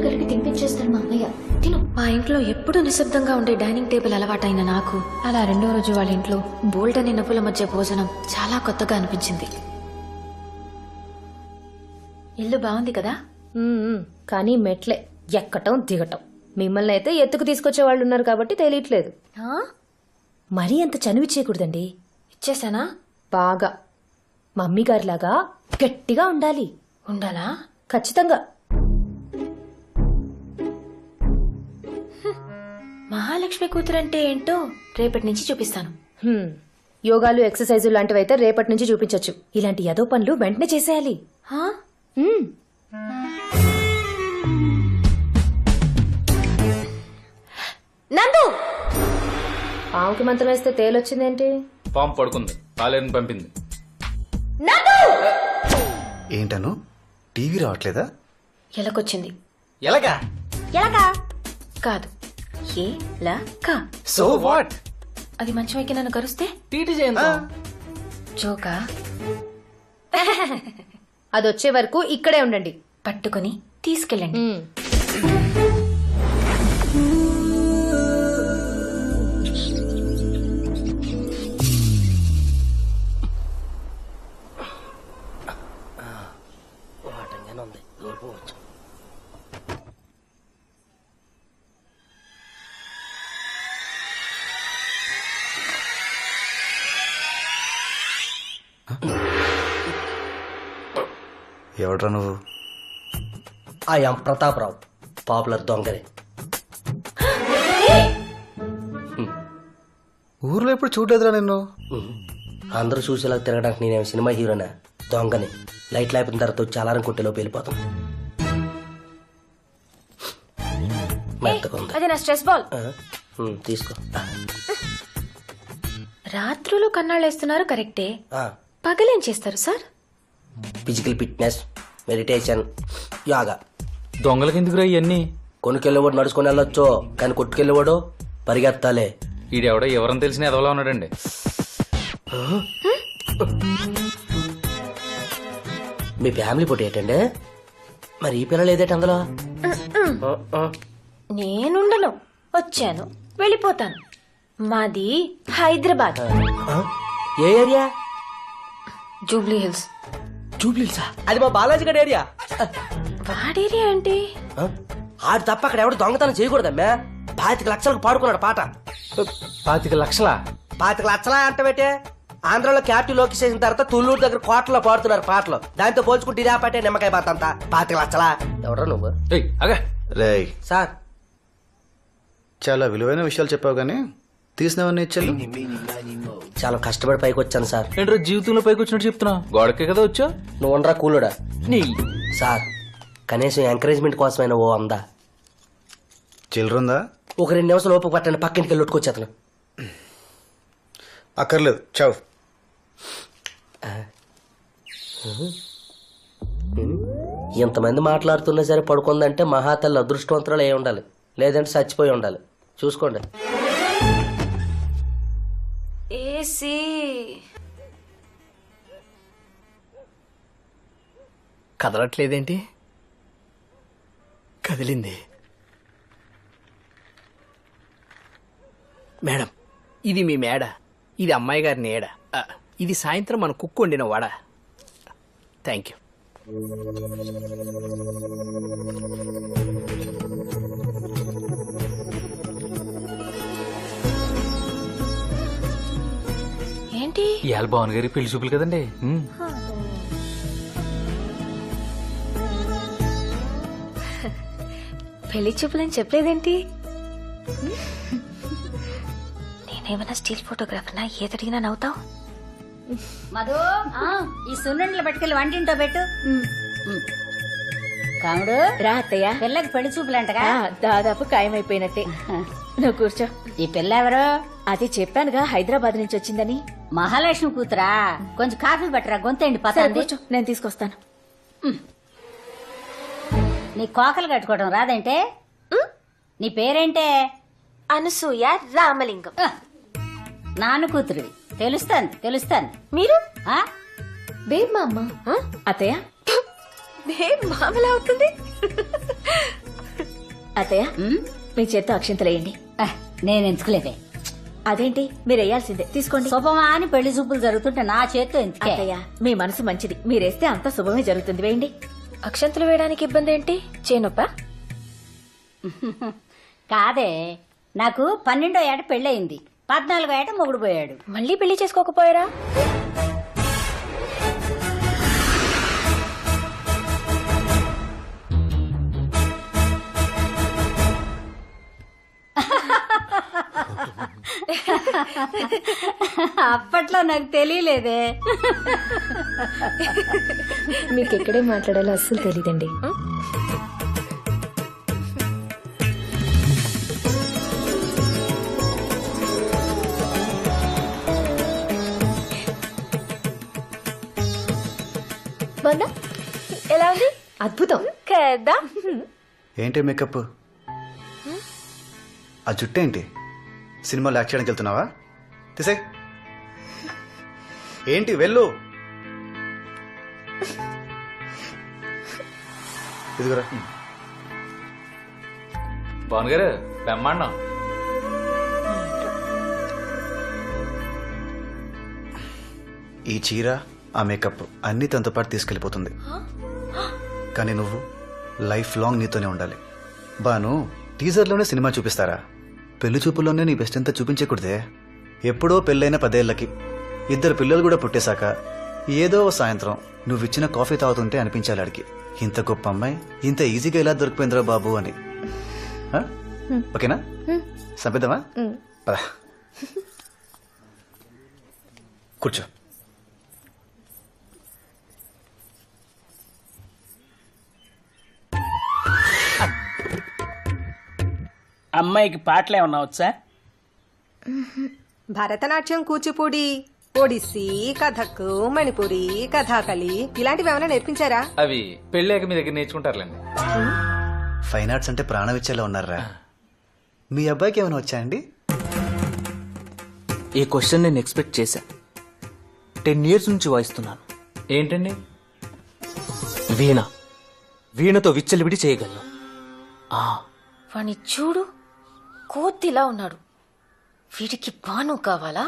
కలిపి తినిపించేస్తాడు మా అన్నయ్య. తిను. మా ఇంట్లో ఎప్పుడూ నిశ్శబ్దంగా ఉండే డైనింగ్ టేబుల్ అలవాటైన నాకు అలా రెండో రోజు వాళ్ళ ఇంట్లో బోల్డ్ అనే నవ్వుల మధ్య భోజనం చాలా కొత్తగా అనిపించింది. ఇల్లు బాగుంది కదా? కానీ మెట్లే ఎక్కటం దిగటం. మిమ్మల్ని అయితే ఎత్తుకు తీసుకొచ్చే వాళ్ళు ఉన్నారు కాబట్టి తెలియట్లేదు. మరీ అంత చనువు ఇచ్చేయకూడదండి. ఇచ్చేసానా? బాగా మమ్మీ గారిలాగా గట్టిగా ఉండాలి. ఉండాలా? ఖచ్చితంగా. మహాలక్ష్మి కూతురంటే ఏంటో రేపటి నుంచి చూపిస్తాను. యోగాలు ఎక్సర్సైజులు లాంటివైతే రేపటి నుంచి చూపించొచ్చు. ఇలాంటి యదో పనులు వెంటనే చేసేయాలి. నందు! పావుకి మంత్రం వేస్తే తేలొచ్చిందేంటి? పాము పడుకుంది, పాలేరుని పంపింది. ఏంటను టీవీ రావట్లేదా? ఎలకొచ్చింది. ఎలాగా? ఎలకా కాదు, ఎలక. So what? అది మంచం ఎక్కి నన్ను కరుస్తే టీటీ చేయండి. జోకా? అదొచ్చే వరకు ఇక్కడే ఉండండి. పట్టుకొని తీసుకెళ్ళండి. ఎవడ్రా నువ్వు? ఐఎమ్ ప్రతాపరావు, పాపులర్ దొంగరే. ఊర్లో ఎప్పుడు చూడలేదురా నిన్ను. అందరూ చూసేలా తిరగడానికి నేనేం సినిమా హీరోనా? దొంగని. లైట్ లేపిన తర్వాత వచ్చి అలారం కొట్టేలోపు వెళ్ళిపోతాం. మెత్తగా ఉంది. అది నా స్ట్రెస్ బాల్. తీసుకో. రాత్రులు కన్నాళ్ళేస్తున్నారు కరెక్టే, పగలేం చేస్తారు sir? Physical fitness, meditation, yoga. దొంగలకి ఎందుకురా ఇవన్నీ? కొనుకెళ్ళేవాడు నడుచుకొని వెళ్ళొచ్చు, కానీ కొట్టుకెళ్ళేవాడు పరిగెత్తాలే. ఈడెవడో ఎవరని తెలిసిన ఎదవలా ఉన్నాడండి. మీ ఫ్యామిలీ ఫోటో ఏంటండి? మరి ఈ పిల్లలు ఏదేటి అందులో? నేనుండను, వచ్చాను, వెళ్ళిపోతాను. మాది హైదరాబాద్. ఏ ఏరియా? జూబ్లీ హిల్స్. జూబ్లీసా? అది మా బాలాజీ గడ్ ఏరియా. వాడేరియా ఏంటి? ఆడు తప్ప అక్కడ ఎవడు దొంగతనం చేయకూడదమ్మా. 25 లక్షలకు పాడుకున్నాడు పాట. 25 లక్షలా? 25 లక్షలా అంటే పెట్టే. ఆంధ్రాలో క్యాపిటల్ లోకి చేసిన తర్వాత తుళ్ళూరు దగ్గర కోటలో పాడుతున్నారు పాటలు. దాంతో పోల్చుకుంటే ఇదే పాటే నిమ్మకాయ పాత అంతా. 25 లక్షలా? ఎవడరా నువ్వు? రేయ్, సార్, చాలా విలువైన విషయాలు చెప్పావు గానీ తీసినవన్నీ ఇచ్చాను. చాలా కష్టపడి పైకి వచ్చాను సార్. ఏంట్రా జీవితంలో పైకి వచ్చినట్టు చెప్తున్నా? గోడకే కదా వచ్చా? నువ్వు ఉండరా కూలుడా. నీ సార్, కనీసం ఎంకరేజ్మెంట్ కోసమైనా ఓ అందా. చిల్లరుందా? ఒక 2 నిమిషాలు ఓపిక పట్టండి, పక్కింటికి వెళ్ళి కొట్టుకొచ్చేతను. అక్కర్లేదు, చావు. ఇంతమంది మాట్లాడుతున్నా సరే పడుకుందంటే మహాతల్లి అదృష్టవంతురాలు అయి ఉండాలి, లేదంటే చచ్చిపోయి ఉండాలి. చూసుకోండి. ఏసీ. కదలట్లేదేంటి? కదిలింది. మేడం, ఇది మీ మేడ, ఇది అమ్మాయి గారి నీడ, ఇది సాయంత్రం మన కుక్కు వండిన వడ. Thank you. ఏంటి? ఇవాళ భావన్ గారి పెళ్లి చూపులు కదండి. పెళ్లి చూపులని చెప్పలేదేంటి? నేనేమన్నా స్టీల్ ఫోటోగ్రాఫర్నా? ఏదడిగినా నవ్వుతావు? మధు, ఈ సున్నుండలు పట్టుకెళ్ళి వంటింటో పెట్టు. కాముడు రా అత్తయ్య. పిల్లకి పెళ్లి చూపులంటగా? దాదాపు ఖాయమైపోయినట్టే. నువ్వు కూర్చో. ఈ పిల్ల ఎవరు? అది చెప్పానుగా, హైదరాబాద్ నుంచి వచ్చిందని. మహాలక్ష్మి కూతురా? కొంచెం కాఫీ పట్టరా, గొంతండి పతండి. నేను తీసుకొస్తాను. నీ కోకలు కట్టుకోవడం రాదంటే? నీ పేరేంటే? అనసూయ రామలింగం. నాన్న కూతురు. తెలుస్తాను. మీరు? బేబ్ మా అమ్మ. అత్తయ్య, మామలా అవుతుంది. అత్తయ్య మీ చేత్తో అక్షింతలేయండి. నేను ఎంచుకోలేదే. అదేంటి మీరు వేయాల్సిందే, తీసుకోండి. శుభమా అని పెళ్లి చూపులు జరుగుతుంటే నా చేత్తో ఎందుకే? అత్తయ్య మీ మనసు మంచిది, మీరేస్తే అంత శుభమే జరుగుతుంది. వేయండి. అక్షంతలు వేయడానికి ఇబ్బంది ఏంటి? చేనొప్ప? కాదే, నాకు 12వ ఏట పెళ్ళయింది, 14వ ఏట మొగుడు పోయాడు. మళ్ళీ పెళ్లి చేసుకోకపోయారా? అప్పట్లో నాకు తెలియలేదే. మీకు ఎక్కడే మాట్లాడాలో అస్సలు తెలియదండి. బాగుందా? ఎలా ఉంది? అద్భుతం కదా? ఏంటి మేకప్? ఆ జుట్టు ఏంటి? సినిమాలో యాక్ట్ చేయడానికి వెళ్తున్నావా? తీసే ఏంటి వెళ్ళు. ఇదిగురా. పవన్ గారు బ్రహ్మాండం. ఈ చీర, ఆ మేకప్ అన్నీ తనతో పాటు తీసుకెళ్ళిపోతుంది. కానీ నువ్వు లైఫ్ లాంగ్ నీతోనే ఉండాలి. బాను, టీజర్లోనే సినిమా చూపిస్తారా? పెళ్లి చూపుల్లోనే నీ బెస్ట్ అంతా చూపించకూడదే. ఎప్పుడో పెళ్ళైన 10 ఏళ్లకి 2 పిల్లలు కూడా పుట్టేశాక ఏదో ఓ సాయంత్రం నువ్విచ్చిన కాఫీ తాగుతుంటే అనిపించాలి ఆడికి, ఇంత గొప్ప అమ్మాయి ఇంత ఈజీగా ఎలా దొరికిపోయిందిరా బాబు అని. ఆ? ఓకేనా? సంపిద్దామా? పద. కూర్చో. అమ్మాయికి పాటలు ఏమన్నా వచ్చా? భరతనాట్యం, కూచిపూడి, ఒడిస్సీ, కథక్, మణిపురి, కథాకళి ఇలాంటివి ఏమైనా నేర్పించారా? అవి పెళ్ళాక మీ దగ్గర నేర్చుకుంటారులేండి. ఫైన్ ఆర్ట్స్ అంటే ప్రాణం ఇచ్చేలా ఉన్నారా? మీ అబ్బాయికి ఏమైనా వచ్చా అండి? ఈ క్వశ్చన్ నేను ఎక్స్పెక్ట్ చేశా. 10 years నుంచి వాయిస్తున్నాను. ఏంటండి? వీణ. వీణతో విచ్చలివిడి చేయగలను. వాణ్ణి చూడు, కోతిలా ఉన్నాడు. వీడికి బాను కావాలా?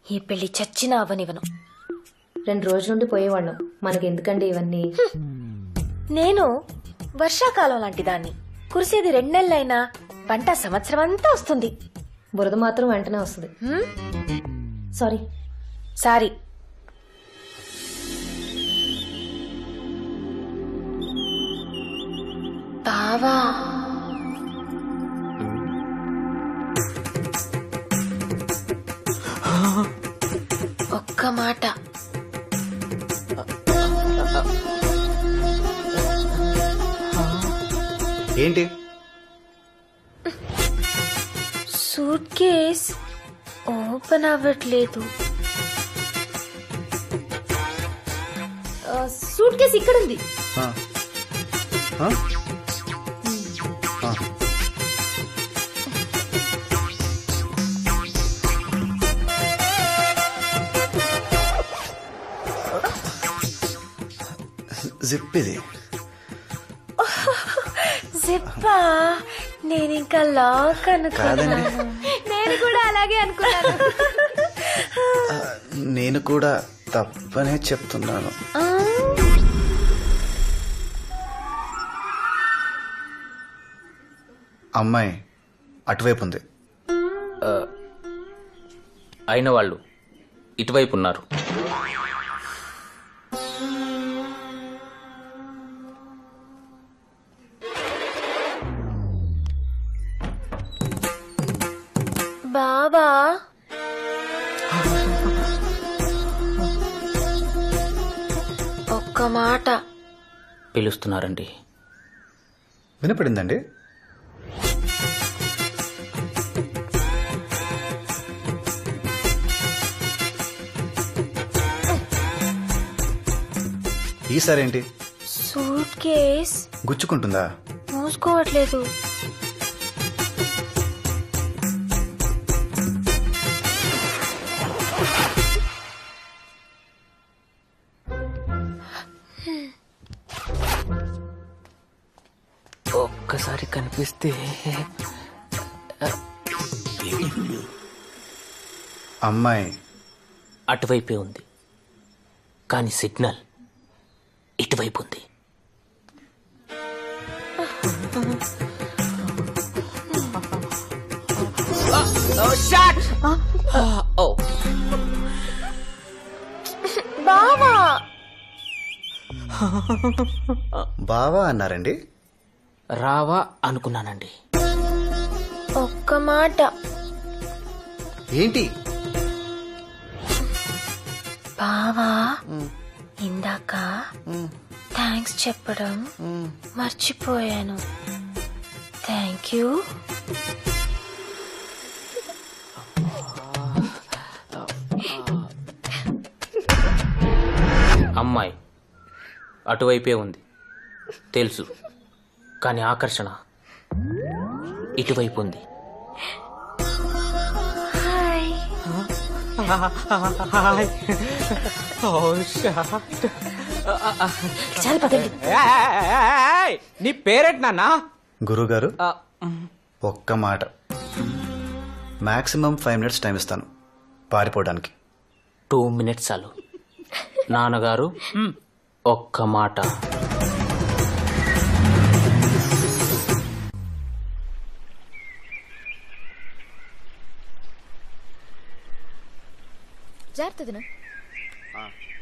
ఈ పెళ్లి చచ్చినా అవనివను. 2 రోజుల నుండి పోయేవాళ్ళం, మనకి ఎందుకండి ఇవన్నీ? నేను వర్షాకాలం లాంటి దాన్ని. కురిసేది 2 నెలలైనా పంట సంవత్సరం అంతా వస్తుంది. బురద మాత్రం వెంటనే వస్తుంది. సారీ. సారీ. బావా, ఒక్క మాట. ఏంటి? సూట్ కేస్ ఓపెన్ అవ్వట్లేదు. సూట్ కేసు ఇక్కడ ఉంది. ఆ. ఆ? ఆ. జిప్ ఇది. జిప్పా? నేను ఇంకా లాక్ అనుకున్నాను. నేను కూడా అలాగే అనుకున్నాను. నేను కూడా తప్పనే చెప్తున్నాను. అమ్మాయి అటువైపు ఉంది. అయిన వాళ్ళు ఇటువైపు ఉన్నారు. బాబా, ఒక్క మాట. పిలుస్తున్నారండి. వినపడిందండి? ఈసారి ఏంటి? సూట్ కేస్ గుచ్చుకుంటుందా? మూసుకోవట్లేదు. ఒక్కసారి కనిపిస్తే అమ్మాయి అటువైపే ఉంది, కానీ సిగ్నల్ ఇటువైపు ఉంది. బావా అన్నారండి. రావా అనుకున్నానండి. ఒక్క మాట. ఏంటి? బావా ఇందాక థ్యాంక్స్ చెప్పడం మర్చిపోయాను. Thank you. అమ్మాయి అటువైపే ఉంది తెలుసు, కానీ ఆకర్షణ ఇటువైపు ఉంది. చాలా పదండి. నీ పేరేంటి నాన్న? గురుగారు ఒక్క మాట, మాక్సిమం 5 minutes టైం ఇస్తాను పారిపోవడానికి. 2 minutes చాలు. నాన్నగారు ఒక్క మాట. జాగ్రత్త.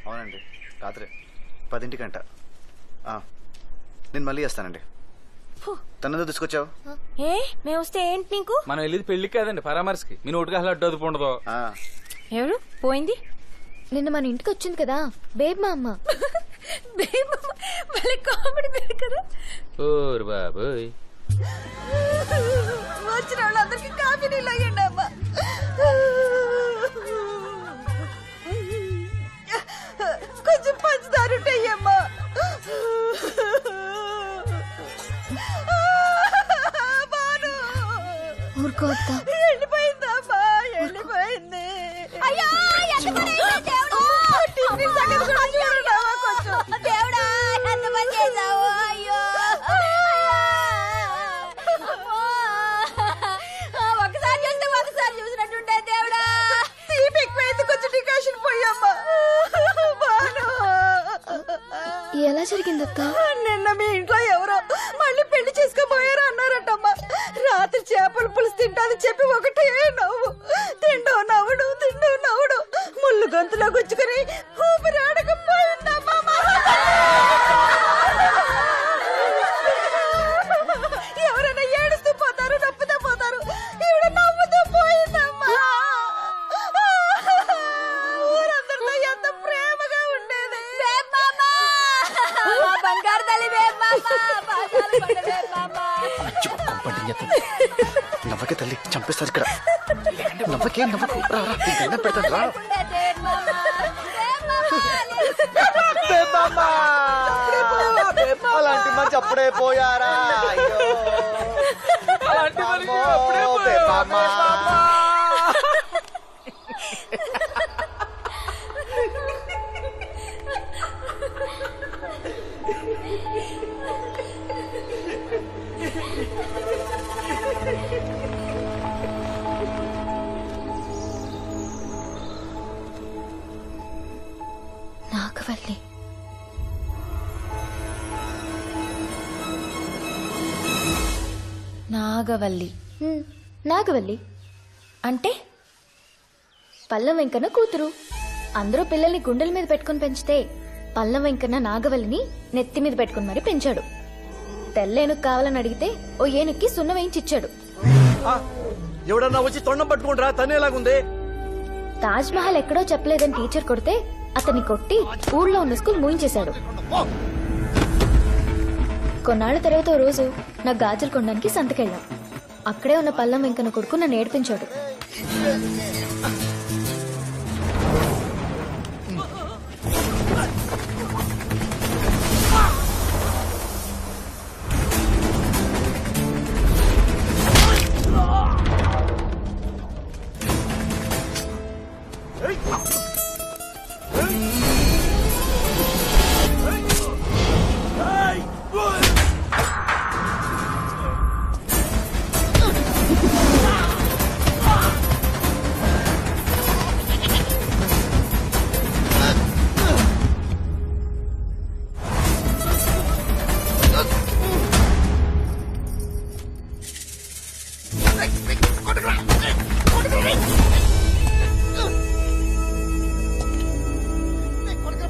అవునండి, రాత్రి 10 నేను మళ్ళీ చేస్తానండి. తనదో తీసుకొచ్చావు? ఏ మేము వస్తే ఏంటి నీకు? మనం వెళ్ళేది పెళ్లికి కాదండి, పరామర్శకి. మీ నోటికి అసలు అడ్డు అదుపు ఉండదు. ఎవరు పోయింది? నిన్న మన ఇంటికి వచ్చింది కదా బేబ్ మా అమ్మ. కామెడీ పేరు కదా. ఓరు బాబోయ్. వచ్చిన వాళ్ళందరికీ కాఫీ నీళ్ళు అయ్యండి అమ్మా. కొంచెం పంచదార ఉంటాయమ్మా. ఊరుకో అత్త. వెళ్ళిపోయిందమ్మా, వెళ్ళిపోయింది. అయ్యో దేవుడా, ఎంత పని చేశావు? అయ్యో ఒకసారి చూస్తే ఒకసారి చూసినట్టుంటే దేవుడా. తీపి ఎక్కువైంది, కొంచెం డికాషన్ పోయమ్మా. ఎలా జరిగిందత్త? నిన్న మీ ఇంట్లో ఎవరో మళ్ళీ పెళ్లి చేసుకోబోయారు అన్నారటమ్మా. రాత్రి చేపల పులుసు తింటాదని చెప్పి ఒకటే నవ్వు. తిండో నవ్వుడు, తిండో నవ్వుడు. ముళ్ళు గొంతులో గుచ్చుకుని ఊపిరాడకపోయిందమ్మా. ఎవరైనా ఏడుస్తూ పోతారు, నవ్వుతూ పోతారు. ఈవిడ నవ్వుతూ పోయిందమ్మా. ఊరందరితో ఎంత ప్రేమగా ఉండేది. బంగారు తల్లి నవ్వకే తల్లి, చంపేస్తారు ఇక్కడ. నవ్వకే, నవ్వకు. పెడతాను రా. అలాంటి మంచి అప్పుడే పోయారా? నాగవల్లి. నాగవల్లి నాగవల్లి అంటే పల్లం వెంకన్న కూతురు. అందరూ పిల్లల్ని గుండెల మీద పెట్టుకుని పెంచితే పల్లం వెంకన్న నాగవల్లిని నెత్తి మీద పెట్టుకుని మరి పెంచాడు. తెల్లేనుకు కావాలని అడిగితే ఓ ఏనుక్కి సున్నం వేయించిచ్చాడు. ఎవడన్నా వచ్చి తొండం పట్టుకుంటారా? తనేలాగుంది. తాజ్ మహల్ ఎక్కడో చెప్పలేదని టీచర్ కొడితే అతన్ని కొట్టి ఊళ్ళో ఉన్న స్కూల్ మూయించేశాడు. కొన్నాళ్ల తర్వాత ఓ రోజు నా గాజులు కొనడానికి సంతకెళ్ళాం. అక్కడే ఉన్న పల్లం వెంకన్న కొడుకు నన్ను ఏడిపించాడు.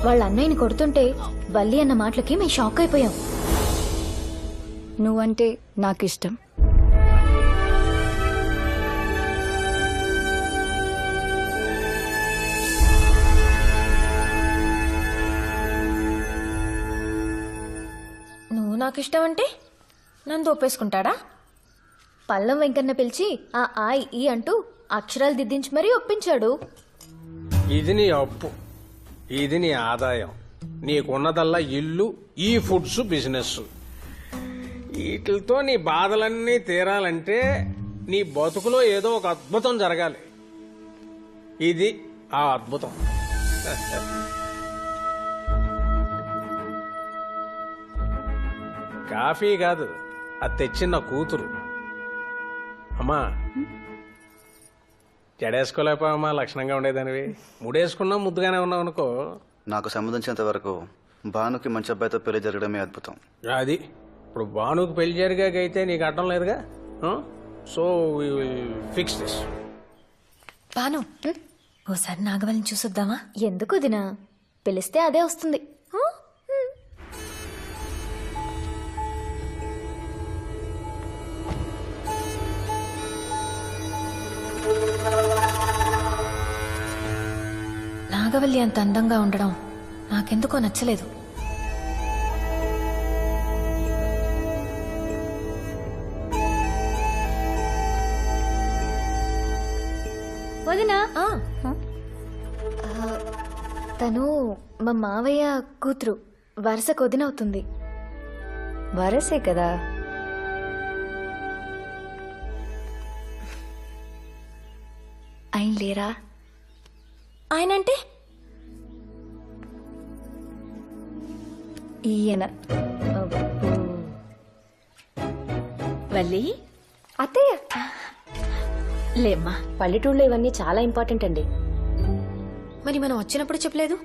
వాళ్ళ అన్నయ్యని కొడుతుంటే వల్లి అన్న మాటలకి మేము షాక్ అయిపోయాం. నువ్వంటే నాకిష్టం. నువ్వు నాకిష్టం అంటే నన్ను ఒప్పేసుకుంటాడా? పల్లం వెంకన్న పిలిచి ఆ ఈ అంటూ అక్షరాలు దిద్దించి మరీ ఒప్పించాడు. ఇది నీ అప్పు, ఇది నీ ఆదాయం, నీకున్నదల్లా ఇల్లు, ఈ ఫుడ్స్ బిజినెస్. వీటితో నీ బాధలన్నీ తీరాలంటే నీ బతుకులో ఏదో ఒక అద్భుతం జరగాలి. ఇది ఆ అద్భుతం. కాఫీ కాదు, అది తెచ్చిన కూతురు. అమ్మా, జడేసుకోలేకపోవమ్మా, లక్షణంగా ఉండేదానివి. ముడేసుకున్నా ముద్దుగానే ఉన్నావు అనుకో. నాకు సంబంధించినంత వరకు భానుకి మంచి అబ్బాయితో పెళ్లి జరగడమే అద్భుతం. అది ఇప్పుడు భానుకి పెళ్లి జరిగాకైతే నీకు అడ్డం లేదుగా. So fix this. బాను, ఓసారి నాగవల్లిని చూసొద్దామా? ఎందుకు దినా, పిలిస్తే అదే వస్తుంది. నాగవల్లి అంత అందంగా ఉండడం నాకెందుకో నచ్చలేదు. వదినా, తను మా మావయ్య కూతురు, వరుస కొదినవుతుంది. వరసే కదా. ఆయన లేరా? ఆయనంటే ఈయన. వల్లి, అత్తయ్య. లేమ్మా, పల్లెటూళ్ళలో ఇవన్నీ చాలా ఇంపార్టెంట్ అండి. మరి మనం వచ్చినప్పుడు చెప్పలేదు.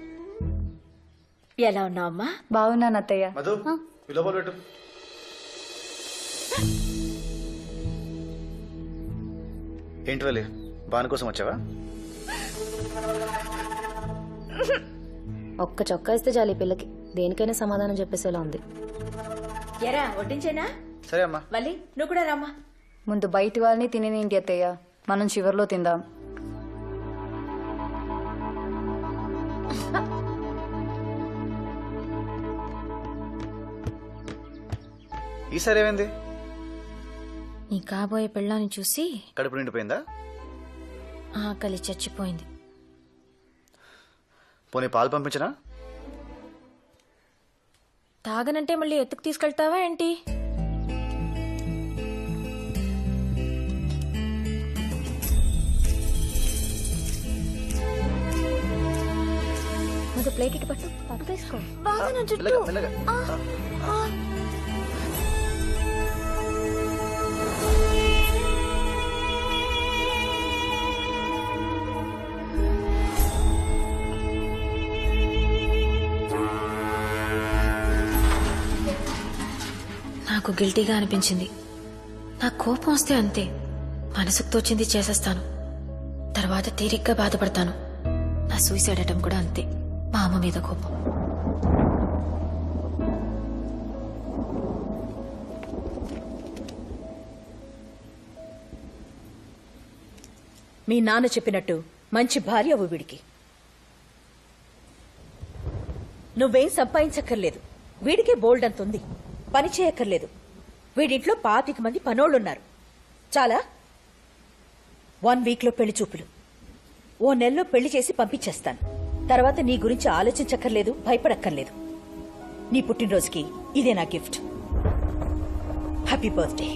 ఎలా ఉన్నావమ్మా? బాగున్నాను అత్తయ్య. మధు, ఈ లోపల పెట్టు. ఏంటి వెళ్ళి భాను కోసం వచ్చావా? ఒక్క చొక్కా ఇస్తే చాలు ఈ పిల్లకి దేనికైనా సమాధానం చెప్పేసేలా ఉంది. ఎరా వడ్డించేనా? సరే అమ్మా. వల్లి, నువ్వు కూడా రామ్మా. ముందు బయటి వాళ్ళని తినేనేంటి అత్తయ్య, మనం చివర్లో తిందాం. ఈసారి ఏమైంది? నీ కాబోయే పెళ్ళాన్ని చూసి కడుపు నిండిపోయిందా? ఆకలి చచ్చిపోయింది. పోనీ పాలు పంపించనా? తాగనంటే మళ్ళీ ఎత్తుకు తీసుకెళ్తావా ఏంటి? ముందు ప్లేట్ ఇటు పట్టు, పట్టు తీసుకో. మెల్లగా, మెల్లగా. నాకు గిల్టీగా అనిపించింది. నాకు కోపం వస్తే అంతే, మనసుకు తోచింది చేసేస్తాను. తర్వాత తీరిగ్గా బాధపడతాను. నా సూసైడ్ అటెంప్ట్ కూడా అంతే, మా అమ్మ మీద కోపం. మీ నాన్న చెప్పినట్టు మంచి భార్య వీడికి. నువ్వేం సంపాదించక్కర్లేదు, వీడికే బోల్డ్ అంతుంది. పని చేయక్కర్లేదు. వీడింట్లో 25 మంది పనోళ్ళున్నారు. చాలా 1 వీక్లో పెళ్లి చూపులు, ఓ నెలలో పెళ్లి చేసి పంపించేస్తాను. తర్వాత నీ గురించి ఆలోచించక్కర్లేదు, భయపడక్కర్లేదు. నీ పుట్టినరోజుకి ఇదే నా గిఫ్ట్. Happy birthday.